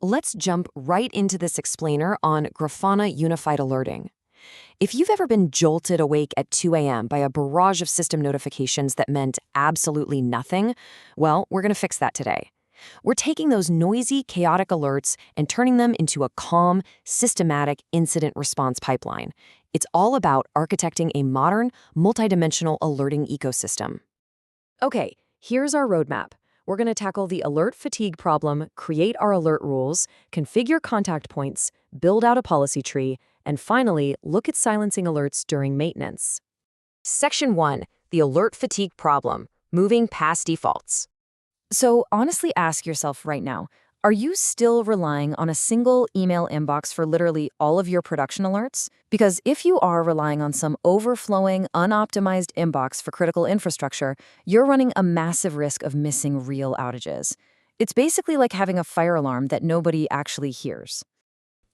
Let's jump right into this explainer on Grafana Unified Alerting. If you've ever been jolted awake at 2 a.m. by a barrage of system notifications that meant absolutely nothing, well, we're going to fix that today. We're taking those noisy, chaotic alerts and turning them into a calm, systematic incident response pipeline. It's all about architecting a modern, multidimensional alerting ecosystem. Okay, here's our roadmap. We're going to tackle the alert fatigue problem, create our alert rules, configure contact points, build out a policy tree, and finally, look at silencing alerts during maintenance. Section 1, the alert fatigue problem, moving past defaults. So honestly ask yourself right now, are you still relying on a single email inbox for literally all of your production alerts? Because if you are relying on some overflowing, unoptimized inbox for critical infrastructure, you're running a massive risk of missing real outages. It's basically like having a fire alarm that nobody actually hears.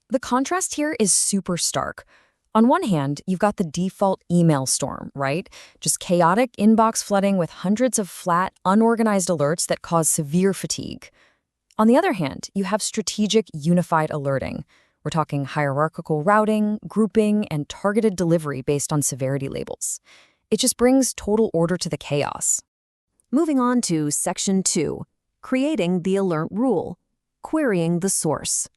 The contrast here is super stark. On one hand, you've got the default email storm, right? Just chaotic inbox flooding with hundreds of flat, unorganized alerts that cause severe fatigue. On the other hand, you have strategic unified alerting. We're talking hierarchical routing, grouping, and targeted delivery based on severity labels. It just brings total order to the chaos. Moving on to Section 2, creating the alert rule, querying the source.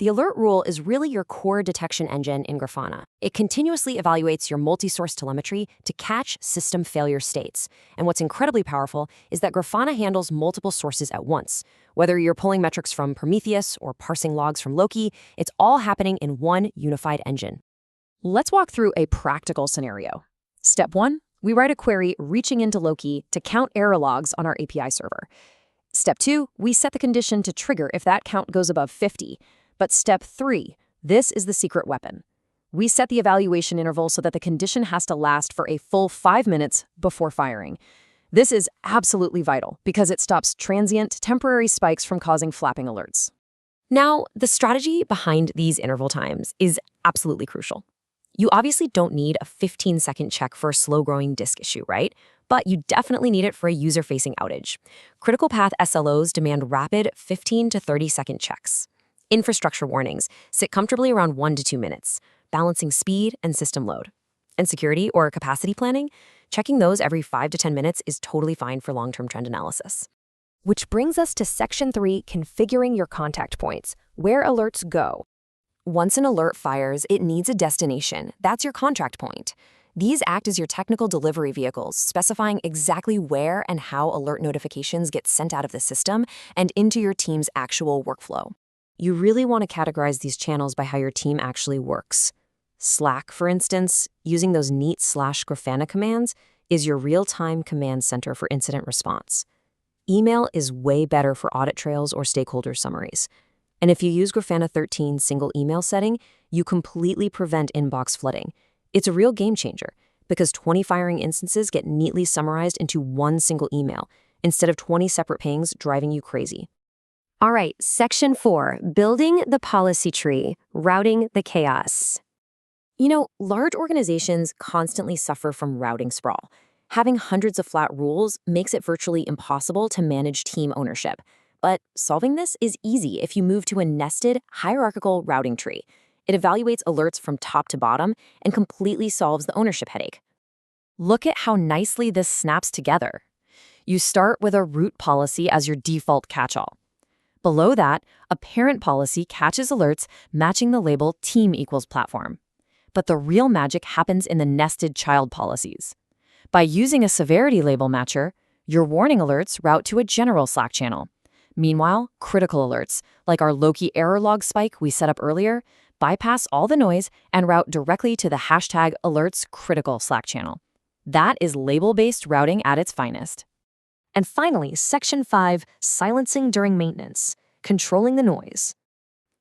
The alert rule is really your core detection engine in Grafana. It continuously evaluates your multi-source telemetry to catch system failure states. And what's incredibly powerful is that Grafana handles multiple sources at once. Whether you're pulling metrics from Prometheus or parsing logs from Loki, it's all happening in one unified engine. Let's walk through a practical scenario. Step 1, we write a query reaching into Loki to count error logs on our API server. Step 2, we set the condition to trigger if that count goes above 50. But step 3, this is the secret weapon. We set the evaluation interval so that the condition has to last for a full 5 minutes before firing. This is absolutely vital because it stops transient, temporary spikes from causing flapping alerts. Now, the strategy behind these interval times is absolutely crucial. You obviously don't need a 15-second check for a slow-growing disk issue, right? But you definitely need it for a user-facing outage. Critical path SLOs demand rapid 15 to 30-second checks. Infrastructure warnings sit comfortably around 1 to 2 minutes, balancing speed and system load. And security or capacity planning, checking those every 5 to 10 minutes is totally fine for long-term trend analysis. Which brings us to Section 3, configuring your contact points, where alerts go. Once an alert fires, it needs a destination. That's your contract point. These act as your technical delivery vehicles, specifying exactly where and how alert notifications get sent out of the system and into your team's actual workflow. You really want to categorize these channels by how your team actually works. Slack, for instance, using those neat /Grafana commands, is your real-time command center for incident response. Email is way better for audit trails or stakeholder summaries. And if you use Grafana 13 single email setting, you completely prevent inbox flooding. It's a real game changer because 20 firing instances get neatly summarized into one single email instead of 20 separate pings driving you crazy. All right, Section 4, building the policy tree, routing the chaos. You know, large organizations constantly suffer from routing sprawl. Having hundreds of flat rules makes it virtually impossible to manage team ownership. But solving this is easy if you move to a nested, hierarchical routing tree. It evaluates alerts from top to bottom and completely solves the ownership headache. Look at how nicely this snaps together. You start with a root policy as your default catch-all. Below that, a parent policy catches alerts matching the label team equals platform. But the real magic happens in the nested child policies. By using a severity label matcher, your warning alerts route to a general Slack channel. Meanwhile, critical alerts, like our Loki error log spike we set up earlier, bypass all the noise and route directly to the #alerts critical Slack channel. That is label-based routing at its finest. And finally, Section 5, silencing during maintenance, controlling the noise.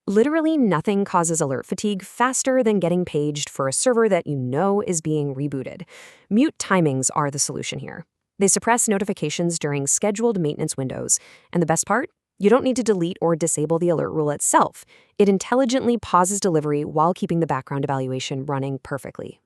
Literally nothing causes alert fatigue faster than getting paged for a server that you know is being rebooted. Mute timings are the solution here. They suppress notifications during scheduled maintenance windows. And the best part? You don't need to delete or disable the alert rule itself. It intelligently pauses delivery while keeping the background evaluation running perfectly.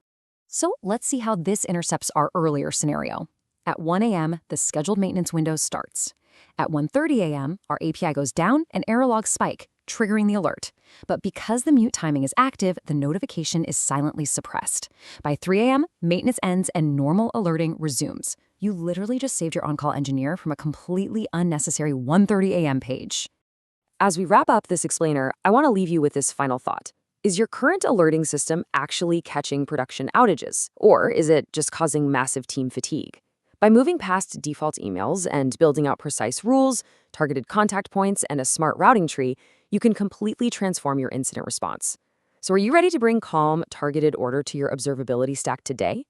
So let's see how this intercepts our earlier scenario. At 1 a.m., the scheduled maintenance window starts. At 1:30 a.m., our API goes down and error logs spike, triggering the alert. But because the mute timing is active, the notification is silently suppressed. By 3 a.m., maintenance ends and normal alerting resumes. You literally just saved your on-call engineer from a completely unnecessary 1:30 a.m. page. As we wrap up this explainer, I want to leave you with this final thought. Is your current alerting system actually catching production outages, or is it just causing massive team fatigue? By moving past default emails and building out precise rules, targeted contact points, and a smart routing tree, you can completely transform your incident response. So are you ready to bring calm, targeted order to your observability stack today?